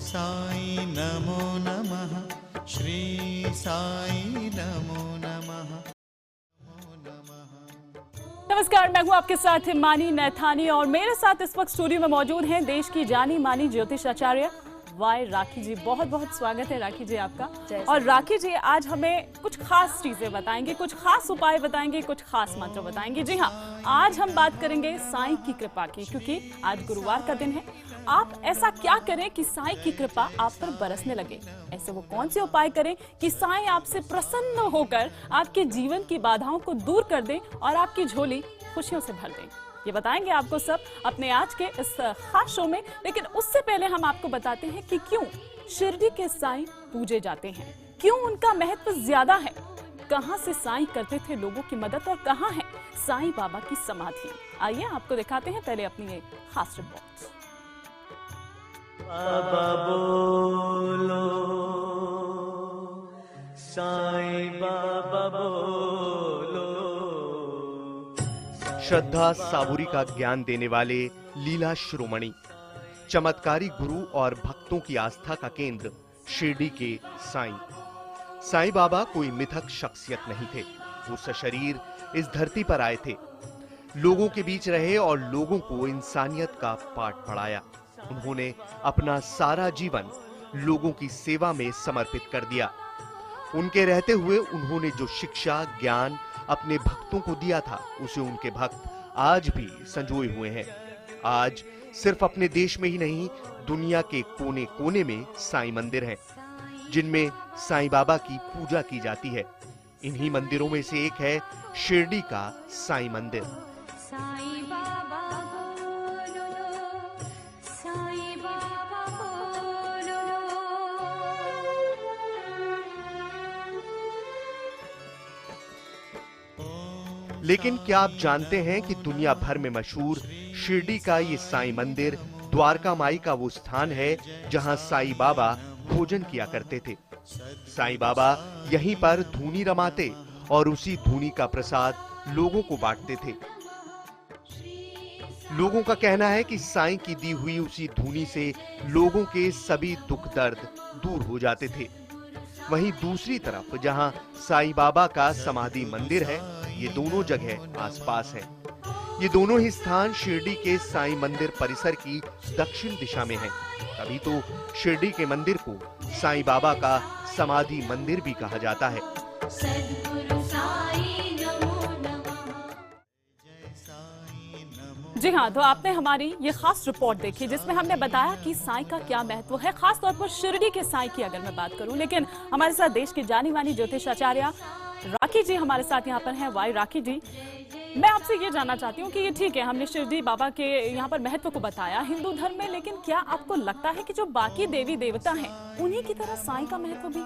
साई नमो नमः, श्री साई नमो नमः। नमस्कार, मैं हूं आपके साथ मानी नैथानी और मेरे साथ इस वक्त स्टूडियो में मौजूद हैं देश की जानी मानी ज्योतिष आचार्य वाई राखी जी। बहुत बहुत स्वागत है राखी जी आपका। और राखी जी आज हमें कुछ खास चीजें बताएंगे, कुछ खास उपाय बताएंगे, कुछ खास मंत्र बताएंगे। जी हाँ, आज हम बात करेंगे साईं की कृपा की, क्योंकि आज गुरुवार का दिन है। आप ऐसा क्या करें कि साईं की कृपा आप पर बरसने लगे? ऐसे वो कौन से उपाय करें कि साईं आपसे प्रसन्न होकर आपके जीवन की बाधाओं को दूर कर दें और आपकी झोली खुशियों से भर दें? ये बताएंगे आपको सब अपने आज के इस खास शो में। लेकिन उससे पहले हम आपको बताते हैं कि क्यों शिरडी के साईं पूजे जाते हैं, क्यों उनका महत्व ज्यादा है, कहां से साईं करते थे लोगों की मदद और कहां है साईं बाबा की समाधि। आइए आपको दिखाते हैं पहले अपनी ये खास रिपोर्ट। बाबा बोलो, साईं बाबा बोलो। श्रद्धा साबुरी का ज्ञान देने वाले लीला शिरोमणि, चमत्कारी गुरु और भक्तों की आस्था का केंद्र शिरडी के साईं। साईं बाबा कोई मिथक शख्सियत नहीं थे, वो सशरीर इस धरती पर आए थे, लोगों के बीच रहे और लोगों को इंसानियत का पाठ पढ़ाया। उन्होंने अपना सारा जीवन लोगों की सेवा में समर्पित कर दिया। उनके रहते हुए उन्होंने जो शिक्षा ज्ञान अपने भक्तों को दिया था, उसे उनके भक्त आज भी संजोए हुए हैं। आज सिर्फ अपने देश में ही नहीं, दुनिया के कोने कोने में साईं मंदिर हैं, जिनमें साईं बाबा की पूजा की जाती है। इन्हीं मंदिरों में से एक है शिरडी का साईं मंदिर। साईं बाबा बोलो, साईं बाबा बोलो। लेकिन क्या आप जानते हैं कि दुनिया भर में मशहूर शिरडी का ये साईं मंदिर द्वारका माई का वो स्थान है जहां साईं बाबा भोजन किया करते थे। साईं बाबा यहीं पर धूनी रमाते और उसी धूनी का प्रसाद लोगों को बांटते थे। लोगों का कहना है कि साईं की दी हुई उसी धूनी से लोगों के सभी दुख दर्द दूर हो जाते थे। वहीं दूसरी तरफ जहां साईं बाबा का समाधि मंदिर है, ये दोनों जगह आसपास हैं। ये दोनों ही स्थान शिरडी के साईं मंदिर परिसर की दक्षिण दिशा में हैं। तभी तो शिरडी के मंदिर को साईं बाबा का समाधि मंदिर भी कहा जाता है। सद्गुरु साईं नमो नमः। जी हाँ, तो आपने हमारी ये खास रिपोर्ट देखी जिसमें हमने बताया कि साईं का क्या महत्व है, खास तौर पर शिरडी के साईं की अगर मैं बात करूं। लेकिन हमारे साथ देश की जानी मानी ज्योतिष आचार्य राखी जी हमारे साथ यहाँ पर हैं। वाई राखी जी, मैं आपसे ये जानना चाहती हूँ कि ये ठीक है, हमने शिरडी बाबा के यहाँ पर महत्व को बताया हिंदू धर्म में, लेकिन क्या आपको लगता है कि जो बाकी देवी देवता हैं उन्हीं की तरह साईं का महत्व भी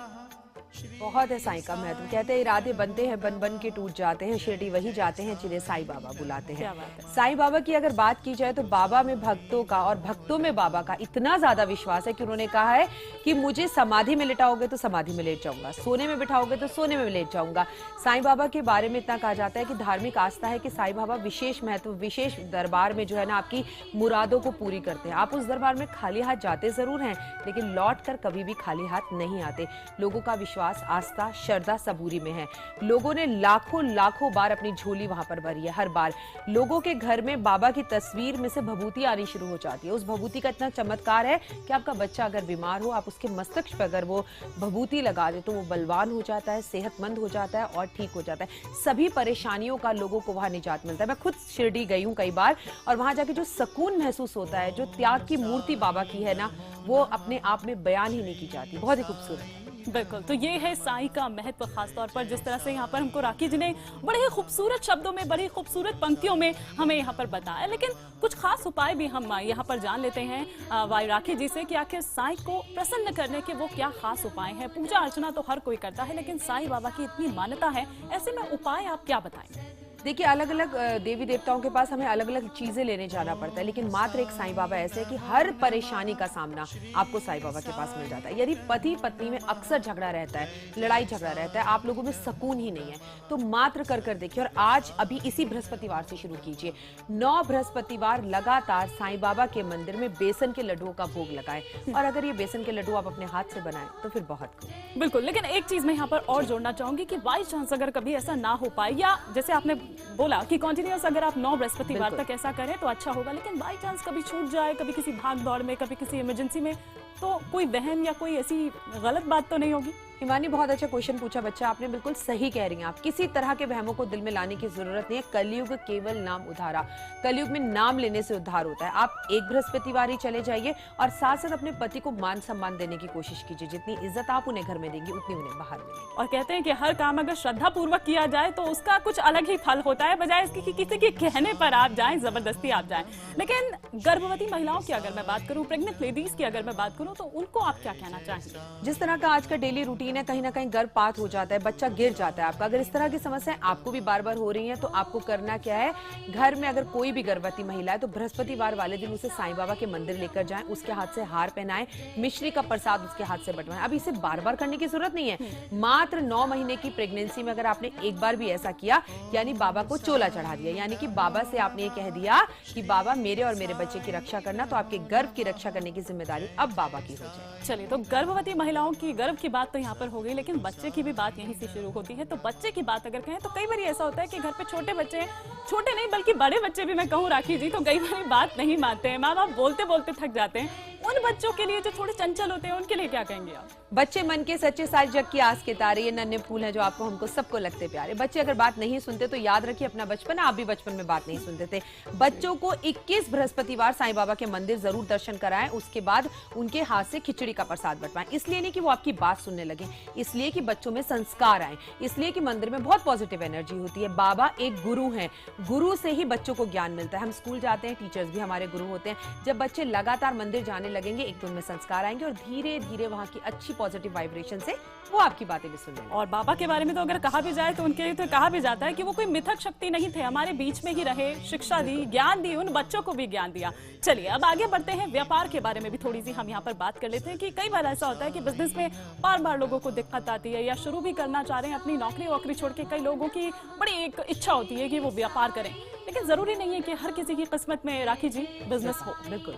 बहुत है? साईं का महत्व, कहते हैं इरादे बनते हैं बन बन के टूट जाते हैं, शिरडी वही जाते हैं जिन्हें साईं बाबा बुलाते हैं। साईं बाबा की अगर बात की जाए तो बाबा में भक्तों का और भक्तों में बाबा का इतना ज्यादा विश्वास है कि उन्होंने कहा है कि मुझे समाधि में लिटाओगे तो समाधि में लेट जाऊंगा, सोने में बिठाओगे तो सोने में लेट जाऊंगा। साईं बाबा के बारे में इतना कहा जाता है कि धार्मिक आस्था है कि साईं बाबा विशेष महत्व, विशेष दरबार में जो है ना आपकी मुरादों को पूरी करते हैं। आप उस दरबार में खाली हाथ जाते जरूर हैं, लेकिन लौट कर कभी भी खाली हाथ नहीं आते। लोगों का विश्वास, आस्था, श्रद्धा सबूरी में है। लोगों ने लाखों बार अपनी झोली वहां पर भरी है। हर बार लोगों के घर में बाबा की तस्वीर में से भभूति आनी शुरू हो जाती है। उस भभूति का इतना चमत्कार है कि आपका बच्चा अगर बीमार हो, आप उसके मस्तक पर अगर वो भभूति लगा दे तो वो बलवान हो जाता है, सेहतमंद हो जाता है और ठीक हो जाता है। सभी परेशानियों का लोगों को वहां निजात मिलता है। मैं खुद शिरडी गई हूँ कई बार, और वहां जाके जो सुकून महसूस होता है, जो त्याग की मूर्ति बाबा की है ना, वो अपने आप में बयान ही नहीं की जाती। बहुत ही खूबसूरत है। बिल्कुल, तो ये है साईं का महत्व, खासतौर पर जिस तरह से यहाँ पर हमको राखी जी ने बड़े ही खूबसूरत शब्दों में, बड़ी खूबसूरत पंक्तियों में हमें यहाँ पर बताया। लेकिन कुछ खास उपाय भी हम यहाँ पर जान लेते हैं वाई राखी जी से कि आखिर साईं को प्रसन्न करने के वो क्या खास उपाय हैं। पूजा अर्चना तो हर कोई करता है, लेकिन साईं बाबा की इतनी मान्यता है, ऐसे में उपाय आप क्या बताएंगे? देखिए, अलग अलग देवी देवताओं के पास हमें अलग अलग चीजें लेने जाना पड़ता है, लेकिन मात्र एक साईं बाबा ऐसे है कि हर परेशानी का सामना आपको साईं बाबा के पास मिल जाता है। यदि पति पत्नी में अक्सर झगड़ा रहता है, लड़ाई झगड़ा रहता है, आप लोगों में सुकून ही नहीं है, तो मात्र कर देखिए। और आज अभी इसी बृहस्पतिवार से शुरू कीजिए, 9 बृहस्पतिवार लगातार साईं बाबा के मंदिर में बेसन के लड्डुओं का भोग लगाए। और अगर ये बेसन के लड्डू आप अपने हाथ से बनाएं तो फिर बहुत खूब। बिल्कुल, लेकिन एक चीज मैं यहाँ पर और जोड़ना चाहूंगी कि बाई चांस अगर कभी ऐसा ना हो पाए, या जैसे आपने बोला कि कंटिन्यूअस अगर आप 9 बृहस्पतिवार तक ऐसा करें तो अच्छा होगा, लेकिन बाई चांस कभी छूट जाए, कभी किसी भाग दौड़ में, कभी किसी इमरजेंसी में, तो कोई वहम या कोई ऐसी गलत बात तो नहीं होगी? हिमानी, बहुत अच्छा क्वेश्चन पूछा बच्चा आपने, बिल्कुल सही कह रही हैं आप। किसी तरह के वहमों को दिल में लाने की जरूरत नहीं है। कलयुग केवल नाम उधारा, कलयुग में नाम लेने से उद्धार होता है। आप एक बृहस्पतिवार ही चले जाइए और साथ साथ अपने पति को मान सम्मान देने की कोशिश कीजिए। जितनी इज्जत आप उन्हें घर में देंगी उतनी उन्हें बाहर मिलेगी। और कहते हैं कि हर काम अगर श्रद्धा पूर्वक किया जाए तो उसका कुछ अलग ही फल होता है, बजाय इसकी कि किसी के कहने पर आप जाएं, जबरदस्ती आप जाएं। लेकिन गर्भवती महिलाओं की अगर मैं बात करूं, प्रेग्नेंट लेडीज की अगर मैं बात करूं, तो उनको आप क्या कहना चाहेंगे? जिस तरह का आज का डेली रूटीन है, कहीं ना कहीं गर्भपात हो जाता है, बच्चा गिर जाता है आपका। अगर इस तरह की समस्याएं आपको भी बार बार हो रही हैं तो आपको करना क्या है, घर में अगर कोई भी गर्भवती महिला है तो बृहस्पतिवार वाले दिन उसे साईं बाबा के मंदिर लेकर जाएं, उसके हाथ से हार पहनाएं, मिश्री का प्रसाद उसके हाथ से बंटवाएं। अब इसे बार बार करने की जरूरत नहीं है। मात्र 9 महीने की प्रेगनेंसी में अगर आपने एक बार भी ऐसा किया, यानी बाबा को चोला चढ़ा दिया, यानी कि बाबा से आपने ये कह दिया कि बाबा मेरे और मेरे बच्चे की रक्षा करना, तो आपके गर्भ की रक्षा करने की जिम्मेदारी अब बाबा की हो जाए। चलिए, तो गर्भवती महिलाओं की गर्भ की बात तो यहाँ पर हो गई, लेकिन बच्चे की भी बात यहीं से शुरू होती है। तो बच्चे की बात अगर कहें तो कई बार ऐसा होता है कि घर पे छोटे बच्चे, छोटे नहीं बल्कि बड़े बच्चे भी मैं कहूँ राखी जी, तो कई बार बात नहीं मानते हैं, माँ बाप बोलते बोलते थक जाते हैं। उन बच्चों के लिए जो थोड़े चंचल होते हैं, उनके लिए क्या कहेंगे आप? बच्चे मन के सच्चे, सारे जग की आस के तारे, ये नन्हे फूल हैं जो आपको हमको सबको लगते प्यारे। बच्चे अगर बात नहीं सुनते तो याद रखिए अपना बचपन, आप भी बचपन में बात नहीं सुनते थे। बच्चों को 21 बृहस्पतिवार साईं बाबा के मंदिर जरूर दर्शन कराएं, उसके बाद उनके हाथ से खिचड़ी का प्रसाद बंटवाएं। इसलिए नहीं कि वो आपकी बात सुनने लगे, इसलिए कि बच्चों में संस्कार आए, इसलिए कि मंदिर में बहुत पॉजिटिव एनर्जी होती है। बाबा एक गुरु हैं, गुरु से ही बच्चों को ज्ञान मिलता है। हम स्कूल जाते हैं, टीचर्स भी हमारे गुरु होते हैं। जब बच्चे लगातार मंदिर जाने लगेंगे, एक तो उनमें संस्कार आएंगे और धीरे धीरे वहाँ की अच्छी पॉजिटिव वाइब्रेशन से वो आपकी बातें भी सुनेंगे। और बाबा के बारे में तो अगर कहा भी जाए तो उनके लिए तो कहा भी जाता है कि वो कोई मिथक शक्ति नहीं थे, हमारे बीच में ही रहे, शिक्षा दी, ज्ञान दी, उन बच्चों को भी ज्ञान दिया। चलिए, अब आगे बढ़ते हैं, व्यापार के बारे में भी थोड़ी सी हम यहाँ पर बात कर लेते हैं कि कई बार ऐसा होता है कि बिजनेस में बार बार लोगों को दिक्कत आती है, या शुरू भी करना चाह रहे हैं, अपनी नौकरी वोकरी छोड़ के कई लोगों की बड़ी एक इच्छा होती है कि वो व्यापार करें, लेकिन जरूरी नहीं है कि हर किसी की किस्मत में राखी जी बिजनेस हो। बिल्कुल,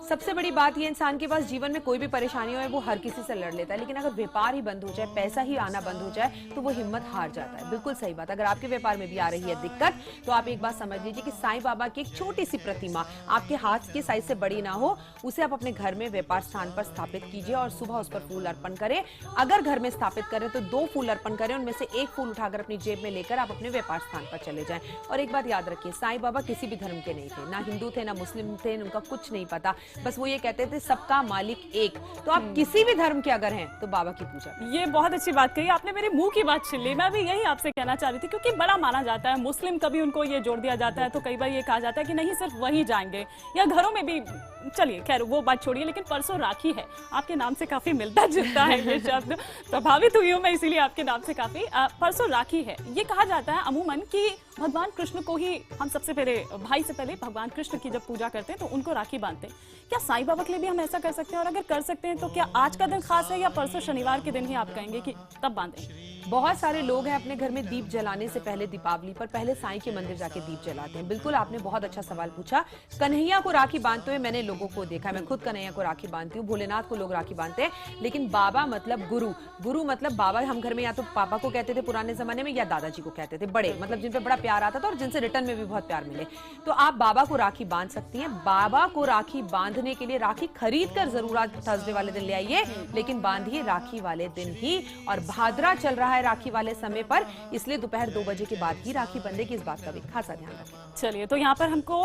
सबसे बड़ी बात ये, इंसान के पास जीवन में कोई भी परेशानी हो वो हर किसी से लड़ लेता है, लेकिन अगर व्यापार ही बंद हो जाए, पैसा ही आना बंद हो जाए तो वो हिम्मत हार जाता है। बिल्कुल सही बात। अगर आपके व्यापार में भी आ रही है दिक्कत तो आप एक बात समझ लीजिए कि साईं बाबा की एक छोटी सी प्रतिमा, आपके हाथ के साइज से बड़ी ना हो, उसे आप अपने घर में व्यापार स्थान पर स्थापित कीजिए और सुबह उस पर फूल अर्पण करें। अगर घर में स्थापित करें तो 2 फूल अर्पण करें, उनमें से एक फूल उठाकर अपनी जेब में लेकर आप अपने व्यापार स्थान पर चले जाएं। और एक बात याद रखिए, साईं बाबा किसी भी धर्म के नहीं थे, ना हिंदू थे ना मुस्लिम थे, उनका कुछ नहीं पता, बस वो ये कहते थे सबका मालिक एक। तो आप किसी भी धर्म के अगर हैं तो बाबा की पूजा। ये बहुत अच्छी बात कही आपने, मेरे मुंह की बात छीन ली। मैं भी यही आपसे कहना चाह रही थी, क्योंकि बड़ा माना जाता है मुस्लिम, कभी उनको ये जोड़ दिया जाता है तो कई बार ये कहा जाता है कि नहीं सिर्फ वही जाएंगे, या घरों में भी। चलिए खैर वो बात छोड़िए, लेकिन परसों राखी है, आपके नाम से काफी मिलता जुलता है ये शब्द, प्रभावित हुई हूँ मैं इसीलिए आपके नाम से काफी। परसों राखी है, ये कहा जाता है अमूमन कि भगवान कृष्ण को ही हम सबसे पहले, भाई से पहले भगवान कृष्ण की जब पूजा करते हैं तो उनको राखी बांधते हैं। क्या साईं बाबा के लिए भी हम ऐसा कर सकते हैं? और अगर कर सकते हैं तो क्या आज का दिन खास है या परसों शनिवार के दिन ही आप कहेंगे कि तब बांधें? बहुत सारे लोग हैं अपने घर में दीप जलाने से पहले, दीपावली पर पहले साईं के मंदिर जाके दीप जलाते हैं। बिल्कुल, आपने बहुत अच्छा सवाल पूछा। कन्हैया को राखी बांधते हुए मैंने लोगों को देखा, मैं खुद कन्हैया को राखी बांधती हूँ, भोलेनाथ को लोग राखी बांधते हैं, लेकिन बाबा मतलब गुरु, गुरु मतलब बाबा। हम घर में या तो पापा को कहते थे पुराने जमाने में, या दादाजी को कहते थे, बड़े मतलब जिन पे बड़ा प्यार आता था और जिनसे रिटर्न में भी बहुत प्यार मिले। तो आप बाबा को राखी बांध सकती हैं। बाबा को राखी बांधने के लिए राखी खरीद कर जरूर आज थर्सडे वाले दिन ले आइए, लेकिन बांधिए राखी वाले दिन ही। और भाद्रा चल रहा है राखी वाले समय पर, इसलिए दोपहर 2 बजे के बाद ही राखी बंधेगी, इस बात का भी खासा ध्यान रखें। चलिए, तो यहाँ पर हमको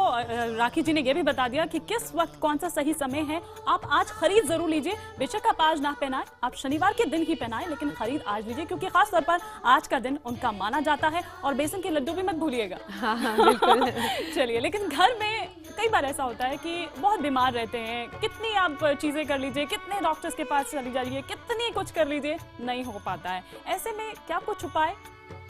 राखी जी ने ये भी बता दिया कि किस वक्त कौन सा सही समय है। आप आज खरीद जरूर लीजिए, बेशक आप आज ना पहनाएं, आप शनिवार के दिन ही पहनाएं, लेकिन खरीद आज लीजिए, क्योंकि खास तौर पर आज का दिन उनका माना जाता है। और बेसन के लड्डू भी मत भूलिएगा। हाँ, बिल्कुल। चलिए, लेकिन घर में कई बार ऐसा होता है कि बहुत बीमार रहते हैं, कितनी आप चीजें कर लीजिए, कितने डॉक्टर्स के पास चली जाइए, कितनी कुछ कर लीजिए, नहीं हो पाता है। ऐसे में क्या कुछ उपाय?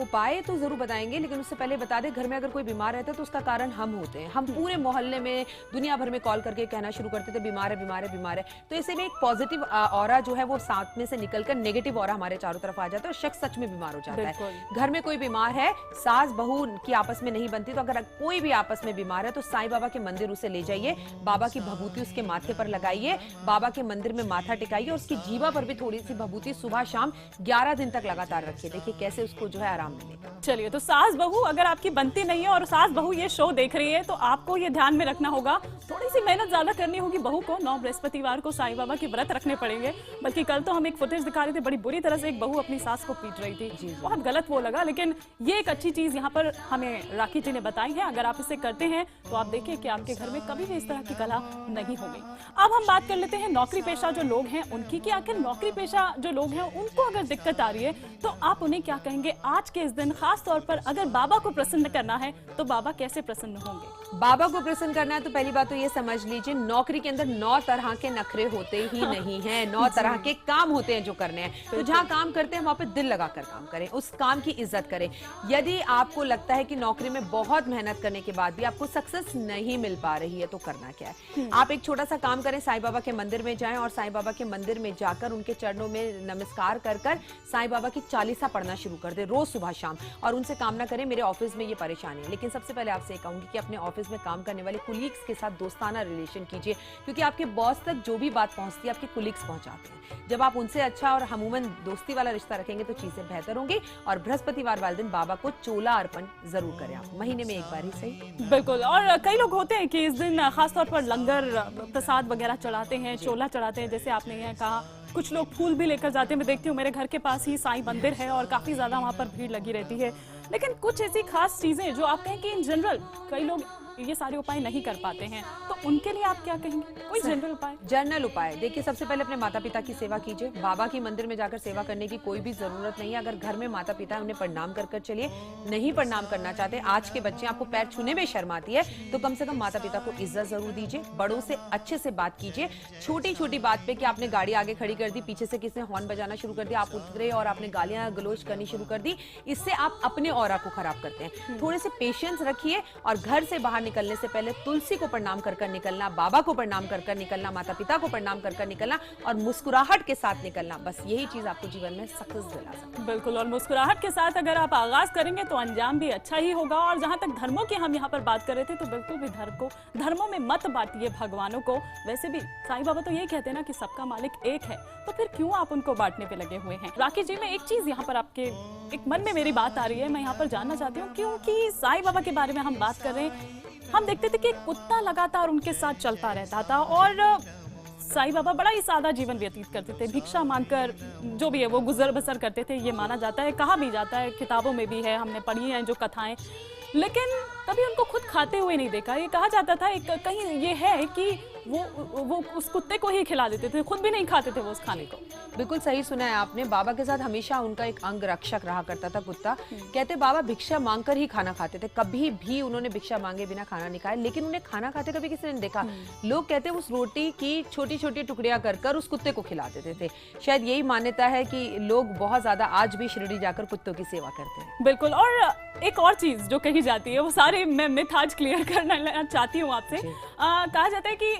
उपाय तो जरूर बताएंगे, लेकिन उससे पहले बता दें, घर में अगर कोई बीमार रहता है तो उसका कारण हम होते हैं। हम पूरे मोहल्ले में दुनिया भर में कॉल करके कहना शुरू करते थे बीमार है बीमार है बीमार है। तो इसे में एक पॉजिटिव ऑरा जो है वो साथ में से निकलकर नेगेटिव ऑरा हमारे चारों तरफ आ जाता है और शख्स सच में बीमार हो जाता है। घर में कोई बीमार है, सास बहू की आपस में नहीं बनती, तो अगर कोई भी आपस में बीमार है तो साईं बाबा के मंदिर उसे ले जाइए, बाबा की भभूति उसके माथे पर लगाइए, बाबा के मंदिर में माथा टिकाइए और उसकी जीवा पर भी थोड़ी सी भभूति सुबह शाम 11 दिन तक लगातार रखिए। देखिए कैसे उसको जो है आराम मिलेगा। चलिए, तो सास बहू अगर आपकी बनती नहीं है और सास बहू ये शो देख रही है तो आपको ये ध्यान में रखना होगा, थोड़ी सी मेहनत ज्यादा करनी होगी बहू को। 9 बृहस्पतिवार को साईं बाबा के व्रत रखने पड़ेंगे। बल्कि कल तो हम एक फुटेज दिखा रहे थे, बड़ी बुरी तरह से एक बहू अपनी सास को पीट रही थी, बहुत गलत वो लगा। लेकिन ये एक अच्छी चीज यहाँ पर हमें राखी जी ने बताई है, अगर आप इसे करते हैं तो आप देखिए कि आपके घर में कभी भी इस तरह की कला नहीं होगी। अब हम बात कर लेते हैं नौकरी पेशा जो लोग हैं उनकी, कि आखिर नौकरी पेशा जो लोग हैं उनको अगर दिक्कत आ रही है तो आप उन्हें क्या कहेंगे आज के इस दिन, खास तौर पर अगर बाबा को प्रसन्न करना है तो बाबा कैसे प्रसन्न होंगे? बाबा को प्रसन्न करना है तो पहली बात तो ये समझ लीजिए, नौकरी के अंदर 9 तरह के नखरे होते ही नहीं हैं, 9 तरह के काम होते हैं जो करने हैं। तो जहाँ काम करते हैं वहां पे दिल लगाकर काम करें, उस काम की इज्जत करें। यदि आपको लगता है कि नौकरी में बहुत मेहनत करने के बाद भी आपको सक्सेस नहीं मिल पा रही है तो करना क्या है, आप एक छोटा सा काम करें, साईं बाबा के मंदिर में जाएं और साईं बाबा के मंदिर में जाकर उनके चरणों में नमस्कार कर कर साईं बाबा की चालीसा पढ़ना शुरू कर दे रोज सुबह शाम, और उनसे कामना करें मेरे ऑफिस में ये परेशानी है। लेकिन सबसे पहले आपसे कहूंगी कि अपने ऑफिस में काम करने वाले कुलीग्स के साथ दोस्ताना रिलेशन कीजिए, क्योंकि आपके बॉस तक जो भी बात पहुंचती है आपके कुलीग्स पहुंचाते हैं। जब आप उनसे अच्छा और हमूमन दोस्ती वाला रिश्ता रखेंगे तो चीजें बेहतर होंगी। और बृहस्पतिवार वाले दिन बाबा को चोला अर्पण जरूर करें, आप महीने में एक बार ही सही। बिल्कुल, और कई लोग होते हैं कि इस दिन खासतौर पर लंगर प्रसाद वगैरह चढ़ाते हैं, चोला चढ़ाते हैं, जैसे आपने ये कहा। कुछ लोग फूल भी लेकर जाते हैं। मैं देखती हूँ मेरे घर के पास ही साईं मंदिर है और काफी ज्यादा वहाँ पर भीड़ लगी रहती है। लेकिन कुछ ऐसी खास चीजें जो आप कहें कि इन जनरल कई लोग ये सारे उपाय नहीं कर पाते हैं, तो उनके लिए आप क्या कहेंगे? कोई जनरल उपाय? जनरल उपाय देखिए, सबसे पहले अपने माता पिता की सेवा कीजिए। बाबा की मंदिर में जाकर सेवा करने की कोई भी जरूरत नहीं है। अगर घर में माता पिता है उन्हें प्रणाम कर चलिए। नहीं प्रणाम करना चाहते, आज के बच्चे आपको पैर छूने में शर्म आती है, तो कम से कम माता पिता को इज्जत जरूर दीजिए। बड़ों से अच्छे से बात कीजिए। छोटी छोटी बात पे कि आपने गाड़ी आगे खड़ी कर दी, पीछे से किसी ने हॉर्न बजाना शुरू कर दिया, आप उतरे और आपने गालियां गलोच करनी शुरू कर दी, इससे आप अपने ऑरा को खराब करते हैं। थोड़े से पेशेंस रखिए और घर से बाहर निकलने से पहले तुलसी को प्रणाम कर निकलना, बाबा को प्रणाम कर निकलना, माता पिता को प्रणाम कर निकलना और मुस्कुराहट के साथ निकलना। बस यही चीज आपको जीवन में सक्सेस दिला सकती है। बिल्कुल, और मुस्कुराहट के साथ अगर आप आगाज करेंगे तो अंजाम भी अच्छा ही होगा। और जहां तक धर्मों की हम यहाँ पर बात कर रहे थे, तो बिल्कुल भी धर्मों में मत बांटिए भगवानों को। वैसे भी साईं बाबा तो यही कहते हैं ना कि सबका मालिक एक है, तो फिर क्यों आप उनको बांटने पे लगे हुए हैं? राखी जी, मैं एक चीज यहाँ पर आपके एक मन में मेरी बात आ रही है, मैं यहाँ पर जानना चाहती हूँ, क्योंकि साईं बाबा के बारे में हम बात कर रहे हैं। हम देखते थे कि एक कुत्ता लगातार उनके साथ चलता रहता था और साईं बाबा बड़ा ही सादा जीवन व्यतीत करते थे, भिक्षा मांगकर जो भी है वो गुजर बसर करते थे, ये माना जाता है, कहा भी जाता है, किताबों में भी है, हमने पढ़ी हैं जो कथाएं। लेकिन कभी उनको खुद खाते हुए नहीं देखा। ये कहा जाता था एक कहीं ये है कि वो उस कुत्ते को ही खिला देते थे, खुद भी नहीं खाते थे वो उस खाने को। बिल्कुल सही सुना है आपने। बाबा के साथ हमेशा उनका एक अंग रक्षक रहा करता था कुत्ता। कहते बाबा भिक्षा मांगकर ही खाना खाते थे, कभी भी उन्होंने भिक्षा मांगे बिना खाना नहीं खाया। लेकिन उन्हें खाना खाते कभी किसी ने देखा। लोग कहते उस रोटी की छोटी छोटी टुकड़ियां कर उस कुत्ते को खिला देते थे। शायद यही मान्यता है कि लोग बहुत ज्यादा आज भी शिरडी जाकर कुत्तों की सेवा करते हैं। बिल्कुल, और एक और चीज जो कही जाती है, वो सारे मैं मिथ आज क्लियर करना चाहती हूँ आपसे। कहा जाता है कि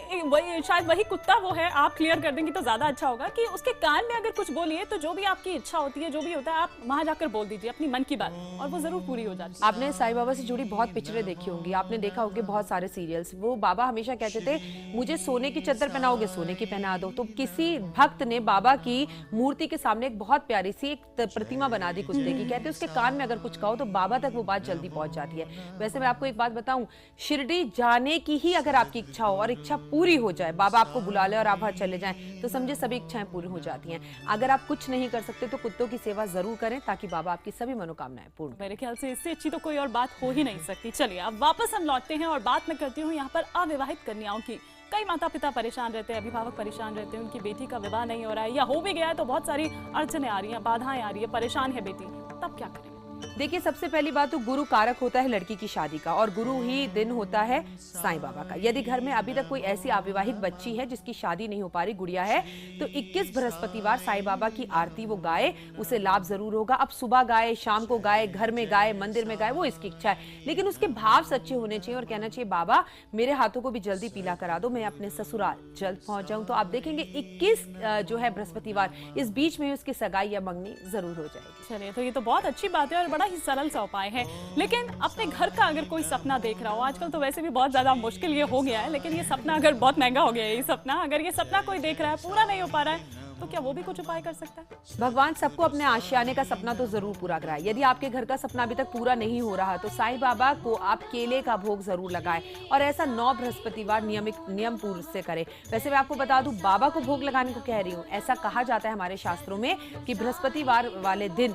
शायद वही कुत्ता वो है, आप क्लियर कर देंगे तो ज्यादा अच्छा होगा, कि उसके कान में अगर कुछ बोलिए तो जो भी आपकी इच्छा होती है, जो भी होता है, आप वहां जाकर बोल दीजिए अपनी मन की बात और वो जरूर पूरी हो जाती है। आपने साईं बाबा से जुड़ी बहुत पिक्चरें देखी होंगी, आपने देखा होगा बहुत सारे सीरियल्स। वो बाबा हमेशा कहते थे मुझे सोने की चद्दर पहनाओगे, सोने की पहना दो। तो किसी भक्त ने बाबा की मूर्ति के सामने एक बहुत प्यारी सी एक प्रतिमा बना दी कुत्ते की। कहते उसके कान में अगर कुछ कहो तो बाबा तक वो बात जल्दी पहुंच जाती है। वैसे मैं आपको एक बात बताऊं, शिरडी जाने की ही अगर आपकी इच्छा हो और इच्छा पूरी हो जाए, बाबा आपको बुला ले और आप वहां चले जाएं, तो समझे सभी इच्छाएं पूरी हो जाती हैं। अगर आप कुछ नहीं कर सकते तो कुत्तों की सेवा जरूर करें, ताकि बाबा आपकी सभी मनोकामनाएं पूर्ण। मेरे ख्याल से इससे अच्छी तो कोई और बात हो ही नहीं सकती। चलिए अब वापस हम लौटते हैं और बात मैं करती हूँ यहाँ पर अविवाहित कन्याओं की। कई माता पिता परेशान रहते हैं, अभिभावक परेशान रहते हैं, उनकी बेटी का विवाह नहीं हो रहा है या हो भी गया है तो बहुत सारी अड़चने आ रही हैं, बाधाएं आ रही है, परेशान है बेटी, तब क्या करें? देखिए, सबसे पहली बात तो गुरु कारक होता है लड़की की शादी का, और गुरु ही दिन होता है साईं बाबा का। यदि घर में अभी तक कोई ऐसी अविवाहित बच्ची है जिसकी शादी नहीं हो पा रही, गुड़िया है, तो 21 बृहस्पतिवार साईं बाबा की आरती वो गाए, उसे लाभ जरूर होगा। अब सुबह गाए, शाम को गाए, घर में गाए, मंदिर में गाए, वो इसकी इच्छा है, लेकिन उसके भाव सच्चे होने चाहिए और कहना चाहिए बाबा मेरे हाथों को भी जल्दी पीला करा दो, मैं अपने ससुराल जल्द पहुंच जाऊं। तो आप देखेंगे 21 जो है बृहस्पतिवार, इस बीच में उसकी सगाई या मंगनी जरूर हो जाएगी। चलिए, तो ये तो बहुत अच्छी बात है और बड़ा ही सरल सा उपाय है। लेकिन अपने घर का अगर कोई सपना देख रहा हो, आजकल तो वैसे भी बहुत ज्यादा मुश्किल ये हो गया है, लेकिन ये सपना अगर बहुत महंगा हो गया है, ये सपना अगर ये सपना कोई देख रहा है, पूरा नहीं हो पा रहा है, तो क्या वो भी कुछ उपाय कर सकता है? भगवान सबको अपने आशियाने का सपना तो जरूर पूरा कराए। यदि आपके घर का सपना अभी तक पूरा नहीं हो रहा तो साईं बाबा को आप केले का भोग जरूर लगाएं, और ऐसा 9 बृहस्पतिवार नियम पूर्व से करें। वैसे मैं आपको बता दूं, बाबा को भोग लगाने को कह रही हूँ, ऐसा कहा जाता है हमारे शास्त्रों में कि बृहस्पतिवार वाले दिन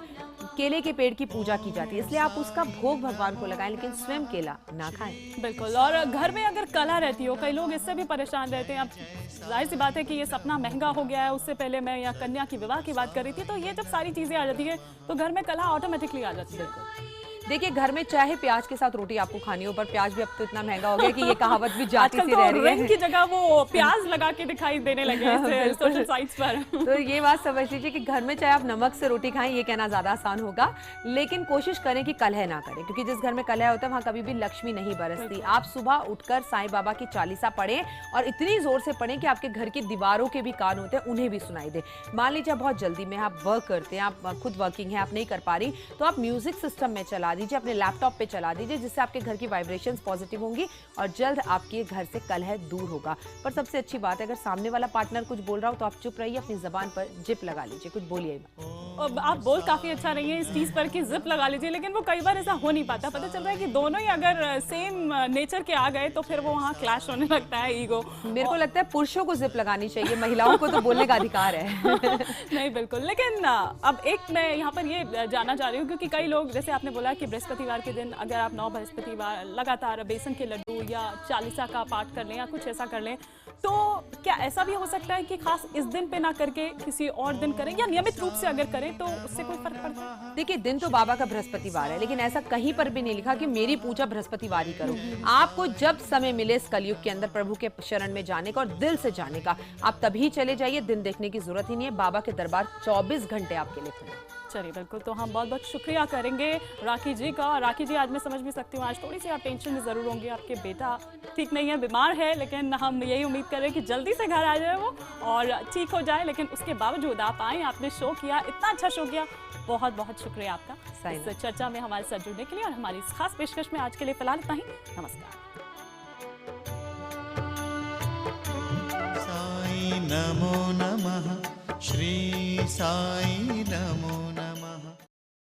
केले के पेड़ की पूजा की जाती है, इसलिए आप उसका भोग भगवान को लगाएं, लेकिन स्वयं केला ना खाएं। बिल्कुल। और घर में अगर कला रहती हो, कई लोग इससे भी परेशान रहते हैं। अब जाहिर सी बात है कि ये सपना महंगा हो गया है। उससे पहले मैं यहाँ कन्या की विवाह की बात कर रही थी, तो ये जब सारी चीजें आ जाती है तो घर में कला ऑटोमेटिकली आ जाती है। देखिए, घर में चाहे प्याज के साथ रोटी आपको खानी हो, पर प्याज भी अब तो इतना महंगा हो गया कि ये कहावत भी जाती सी रह रही है। रिंग की जगह वो प्याज लगा के दिखाई देने लगे हैं सोशल साइट्स पर। तो ये बात समझ लीजिए कि घर में चाहे आप नमक से रोटी खाएं, ये कहना ज्यादा आसान होगा, लेकिन कोशिश करें कि कलह ना करें, क्योंकि जिस घर में कलह होता है वहां कभी भी लक्ष्मी नहीं बरसती। आप सुबह उठकर साईं बाबा की चालीसा पढ़ें, और इतनी जोर से पढ़ें कि आपके घर की दीवारों के भी कान होते हैं उन्हें भी सुनाई दे। मान लीजिए आप बहुत जल्दी में आप वर्क करते हैं, आप खुद वर्किंग है, आप नहीं कर पा रही, तो आप म्यूजिक सिस्टम में चला दीजिए, अपने लैपटॉप पे चला दीजिए, जिससे आपके घर की वाइब्रेशंस पॉजिटिव होंगी और जल्द आपके घर से कलह दूर होगा। पर सबसे अच्छी बात है, अगर सामने वाला पार्टनर कुछ बोल रहा हो तो आप चुप रहिए, अपनी जबान पर जिप लगा लीजिए, कुछ बोलिए। आप बोल काफी अच्छा रही है इस चीज पर कि जिप लगा लीजिए, लेकिन वो कई बार ऐसा हो नहीं पाता। पता चल रहा है कि दोनों ही अगर सेम नेचर के आ गए तो फिर वो वहाँ क्लैश होने लगता है, ईगो। मेरे को लगता है पुरुषों को जिप लगानी चाहिए, महिलाओं को तो बोलने का अधिकार है। नहीं, बिल्कुल। लेकिन अब एक मैं यहाँ पर ये जानना चाह रही हूँ, क्योंकि कई लोग, जैसे आपने बोला कि बृहस्पतिवार के दिन अगर आप 9 बृहस्पतिवार लगातार बेसन के लड्डू या चालीसा का पाठ कर लें या कुछ ऐसा कर लें, तो क्या ऐसा भी हो सकता है कि खास इस दिन पे ना करके किसी और दिन करें, या नियमित रूप से अगर करें तो उससे कोई फर्क पड़ता है? देखिए, दिन तो बाबा का बृहस्पतिवार है, लेकिन ऐसा कहीं पर भी नहीं लिखा कि मेरी पूजा बृहस्पतिवार ही करो। आपको जब समय मिले इस कलयुग के अंदर प्रभु के शरण में जाने का और दिल से जाने का, आप तभी चले जाइए, दिन देखने की जरूरत ही नहीं है। बाबा के दरबार 24 घंटे आपके लिए खुले। चलिए, बिल्कुल। तो हम बहुत बहुत शुक्रिया करेंगे राखी जी का। राखी जी, आज मैं समझ भी सकती हूँ आज थोड़ी सी आप टेंशन में जरूर होंगे, आपके बेटा ठीक नहीं है, बीमार है, लेकिन हम यही उम्मीद कर रहे हैं कि जल्दी से घर आ जाए वो और ठीक हो जाए। लेकिन उसके बावजूद आप आए, आपने शो किया, इतना अच्छा शो किया, बहुत बहुत शुक्रिया आपका इस चर्चा में हमारे साथ जुड़ने के लिए और हमारी इस खास पेशकश में। आज के लिए फिलहाल इतना ही। नमस्कार। साई नमो नमः, श्री साई नमो